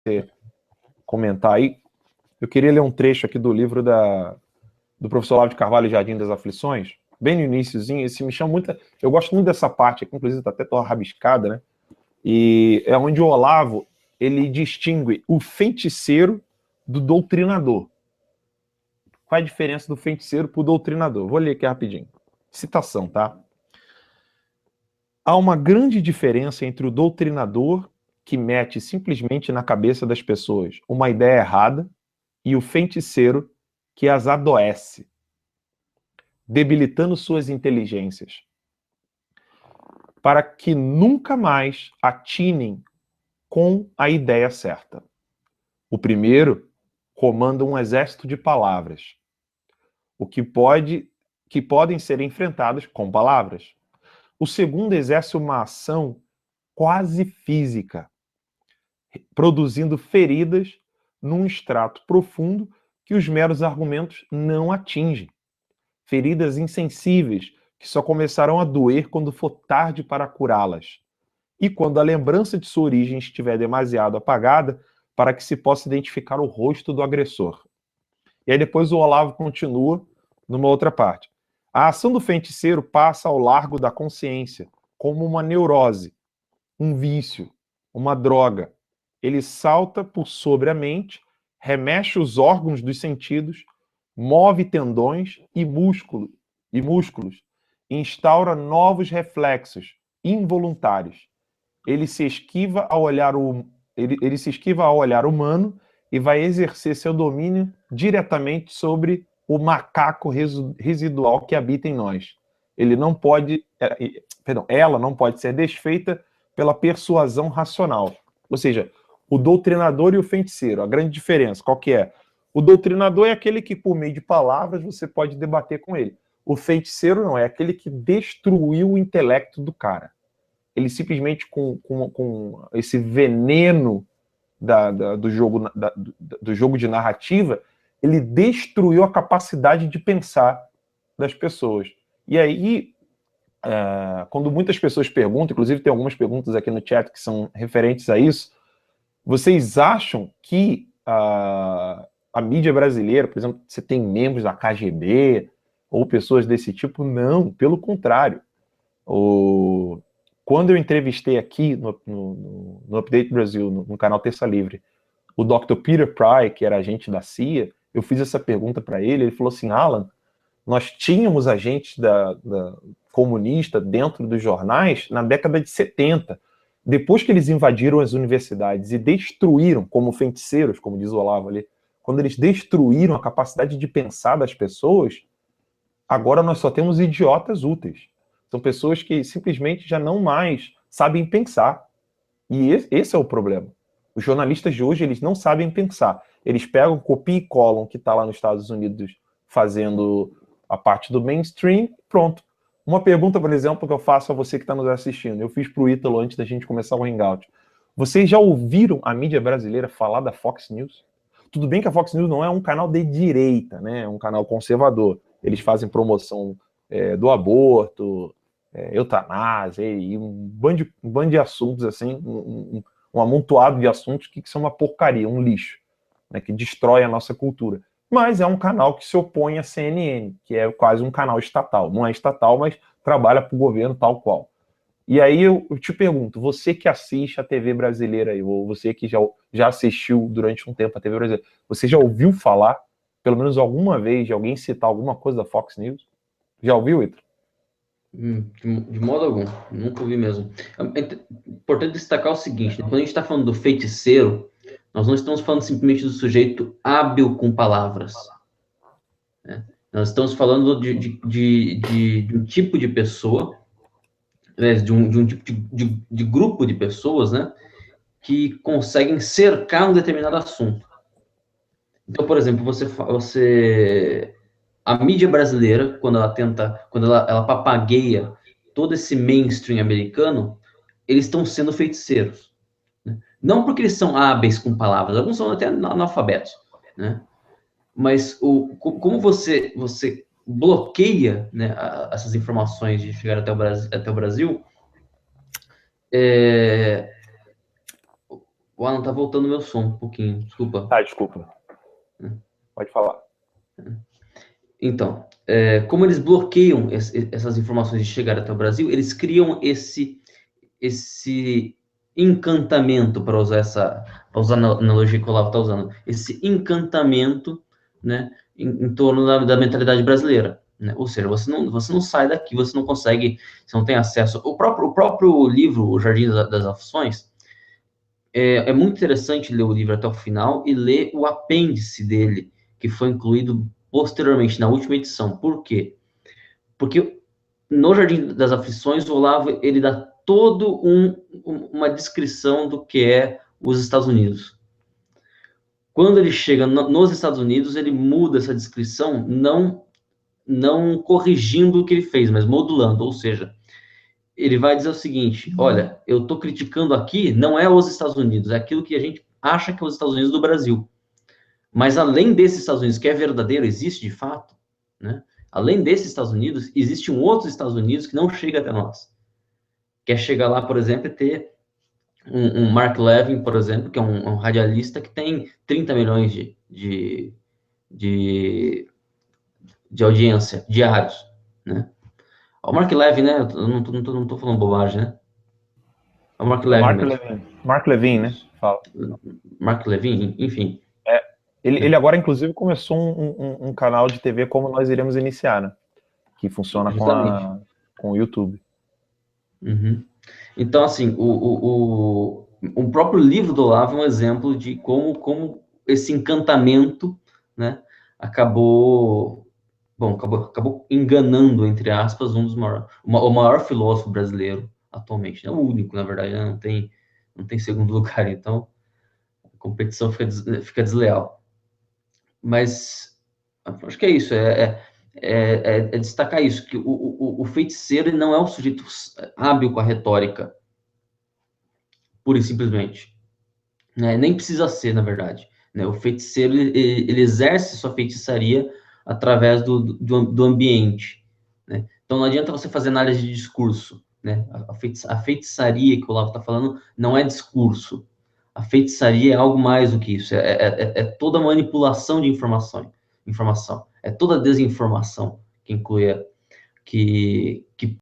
você comentar aí, eu queria ler um trecho aqui do livro do professor Olavo de Carvalho, Jardim das Aflições, bem no iniciozinho. Esse me chama muito... Eu gosto muito dessa parte aqui, inclusive está até toda rabiscada, né? E é onde o Olavo, ele distingue o feiticeiro do doutrinador. Qual é a diferença do feiticeiro para o doutrinador? Vou ler aqui rapidinho. Citação, tá? Há uma grande diferença entre o doutrinador, que mete simplesmente na cabeça das pessoas uma ideia errada, e o feiticeiro, que as adoece, debilitando suas inteligências, para que nunca mais atinem com a ideia certa. O primeiro comanda um exército de palavras, que podem ser enfrentadas com palavras. O segundo exerce uma ação quase física, produzindo feridas num extrato profundo que os meros argumentos não atingem. Feridas insensíveis que só começarão a doer quando for tarde para curá-las. E quando a lembrança de sua origem estiver demasiado apagada para que se possa identificar o rosto do agressor. E aí depois o Olavo continua numa outra parte. A ação do feiticeiro passa ao largo da consciência, como uma neurose, um vício, uma droga. Ele salta por sobre a mente, remexe os órgãos dos sentidos, move tendões e músculos, instaura novos reflexos involuntários. Ele se esquiva ao olhar humano e vai exercer seu domínio diretamente sobre o macaco residual que habita em nós. Ela não pode ser desfeita pela persuasão racional. Ou seja, o doutrinador e o feiticeiro, a grande diferença, qual que é? O doutrinador é aquele que, por meio de palavras, você pode debater com ele. O feiticeiro não, é aquele que destruiu o intelecto do cara. Ele simplesmente, com esse veneno do jogo de narrativa, ele destruiu a capacidade de pensar das pessoas. E aí, quando muitas pessoas perguntam, inclusive tem algumas perguntas aqui no chat que são referentes a isso, vocês acham que a mídia brasileira, por exemplo, você tem membros da KGB ou pessoas desse tipo? Não, pelo contrário. Quando eu entrevistei aqui no Update Brasil, no canal Terça Livre, o Dr. Peter Pry, que era agente da CIA, eu fiz essa pergunta para ele, ele falou assim: Alan, nós tínhamos agentes da comunista dentro dos jornais na década de 70. Depois que eles invadiram as universidades e destruíram, como feiticeiros, como diz o Olavo ali, quando eles destruíram a capacidade de pensar das pessoas, agora nós só temos idiotas úteis. São pessoas que simplesmente já não mais sabem pensar. E esse é o problema. Os jornalistas de hoje, eles não sabem pensar. Eles pegam, copia e colam o que está lá nos Estados Unidos fazendo a parte do mainstream, pronto. Uma pergunta, por exemplo, que eu faço a você que está nos assistindo. Eu fiz para o Ítalo antes da gente começar o Hangout. Vocês já ouviram a mídia brasileira falar da Fox News? Tudo bem que a Fox News não é um canal de direita, né? É um canal conservador. Eles fazem promoção do aborto, eutanásia e um bando de assuntos, assim, um amontoado de assuntos que são uma porcaria, um lixo, né, que destrói a nossa cultura. Mas é um canal que se opõe à CNN, que é quase um canal estatal. Não é estatal, mas trabalha para o governo tal qual. E aí eu te pergunto, você que assiste a TV brasileira, ou você que já assistiu durante um tempo a TV brasileira, você já ouviu falar, pelo menos alguma vez, de alguém citar alguma coisa da Fox News? Já ouviu, Ítalo? De modo algum, nunca ouvi mesmo. É importante destacar o seguinte, né? Quando a gente está falando do feiticeiro, nós não estamos falando simplesmente do sujeito hábil com palavras, né? Nós estamos falando de um tipo de pessoa, de um tipo de grupo de pessoas, né, que conseguem cercar um determinado assunto. Então, por exemplo, a mídia brasileira, quando ela papagueia todo esse mainstream americano, eles estão sendo feiticeiros, né? Não porque eles são hábeis com palavras, alguns são até analfabetos, né? Mas como você bloqueia, né, essas informações de chegar até o Brasil, O Alan, tá voltando meu som um pouquinho, desculpa. Tá, desculpa. Pode falar. Então, como eles bloqueiam essas informações de chegar até o Brasil, eles criam esse encantamento, para usar a analogia que o Olavo está usando, esse encantamento, né, em torno da mentalidade brasileira. Né? Ou seja, você não sai daqui, você não consegue, você não tem acesso. O próprio livro, O Jardim das Aflições, é muito interessante ler o livro até o final e ler o apêndice dele, que foi incluído posteriormente, na última edição. Por quê? Porque no Jardim das Aflições, o Olavo, ele dá todo uma descrição do que é os Estados Unidos. Quando ele chega nos Estados Unidos, ele muda essa descrição, não corrigindo o que ele fez, mas modulando, ou seja, ele vai dizer o seguinte: olha, eu estou criticando aqui, não é os Estados Unidos, é aquilo que a gente acha que é os Estados Unidos do Brasil. Mas além desses Estados Unidos, que é verdadeiro, existe de fato, né? Além desses Estados Unidos, existe um outro Estados Unidos que não chega até nós. Quer chegar lá, por exemplo, e ter um Mark Levin, por exemplo, que é um radialista que tem 30 milhões de audiência diários, né? O Mark Levin, né? Eu não tô falando bobagem, né? É o Mark Levin mesmo. Mark Levin, né? Fala. Mark Levin, enfim. Ele agora, inclusive, começou um canal de TV como nós iremos iniciar, né? Que funciona com o YouTube. Uhum. Então, assim, o próprio livro do Olavo é um exemplo de como esse encantamento, né, acabou enganando, entre aspas, o maior filósofo brasileiro atualmente, né? O único, na verdade, né? Não tem segundo lugar, então a competição fica desleal. Mas acho que é isso, destacar isso, que o feiticeiro não é um sujeito hábil com a retórica, pura e simplesmente. Né? Nem precisa ser, na verdade. Né? O feiticeiro, ele exerce sua feitiçaria através do ambiente. Né? Então, não adianta você fazer análise de discurso. Né? A feitiçaria que o Olavo está falando não é discurso. A feitiçaria é algo mais do que isso. É toda manipulação de informação. É toda desinformação que inclui que